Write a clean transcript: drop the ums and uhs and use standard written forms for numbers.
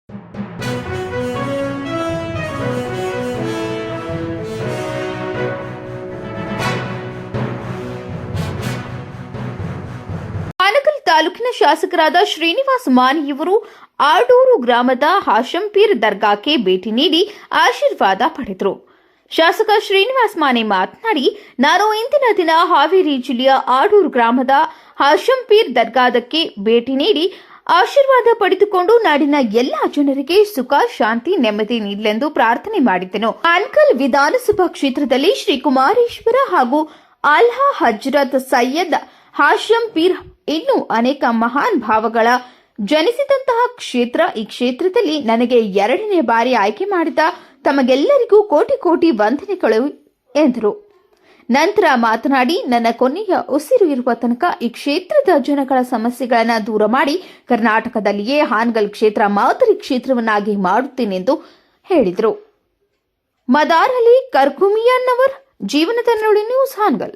ಹಾನಗಲ್ ತಾಲೂಕಿನ ಶಾಸಕರಾದ ಶ್ರೀನಿವಾಸ್ ಮಾನಿಯವರು ಆಡೂರು ಗ್ರಾಮದ ಹಾಶಂಪೀರ್ ದರ್ಗಾಕ್ಕೆ ಭೇಟಿ ನೀಡಿ ಆಶೀರ್ವಾದ ಪಡೆದರು. ಶಾಸಕ ಶ್ರೀನಿವಾಸ್ ಮಾನೆ ಮಾತನಾಡಿ, ನಾನು ಇಂದಿನ ದಿನ ಹಾವೇರಿ ಜಿಲ್ಲೆಯ ಆಡೂರು ಗ್ರಾಮದ ಹಾಶಂಪೀರ್ ದರ್ಗಾದಕ್ಕೆ ಭೇಟಿ ನೀಡಿ ಆಶೀರ್ವಾದ ಪಡೆದುಕೊಂಡು ನಾಡಿನ ಎಲ್ಲಾ ಜನರಿಗೆ ಸುಖ, ಶಾಂತಿ, ನೆಮ್ಮದಿ ನೀಡಲೆಂದು ಪ್ರಾರ್ಥನೆ ಮಾಡಿದ್ದೆನು. ಹಾನಗಲ್ ವಿಧಾನಸಭಾ ಕ್ಷೇತ್ರದಲ್ಲಿ ಶ್ರೀ ಕುಮಾರೇಶ್ವರ ಹಾಗೂ ಆಲ್ಹಾ ಹಜರತ್ ಸೈಯದ್ ಹಾಶಂಪೀರ್ ಇನ್ನೂ ಅನೇಕ ಮಹಾನ್ ಭಾವಗಳ ಜನಿಸಿದಂತಹ ಕ್ಷೇತ್ರ. ಈ ಕ್ಷೇತ್ರದಲ್ಲಿ ನನಗೆ 2ನೇ ಬಾರಿ ಆಯ್ಕೆ ಮಾಡಿದ ತಮಗೆಲ್ಲರಿಗೂ ಕೋಟಿ ಕೋಟಿ ವಂದನೆಗಳು ಎಂದರು. ನಂತರ ಮಾತನಾಡಿ, ನನ್ನ ಕೊನೆಯ ಉಸಿರು ಇರುವ ತನಕ ಈ ಕ್ಷೇತ್ರದ ಜನಗಳ ಸಮಸ್ಯೆಗಳನ್ನು ದೂರ ಮಾಡಿ ಕರ್ನಾಟಕದಲ್ಲಿಯೇ ಹಾನಗಲ್ ಕ್ಷೇತ್ರ ಮಾದರಿ ಕ್ಷೇತ್ರವನ್ನಾಗಿ ಮಾಡುತ್ತೇನೆಂದು ಹೇಳಿದರು. ಮದಾರ್ ಅಲಿ ಕರ್ಕುಮಿಯನ್ನವರ್, ಜೀವನದ ನುಡಿ ನ್ಯೂಸ್, ಹಾನಗಲ್.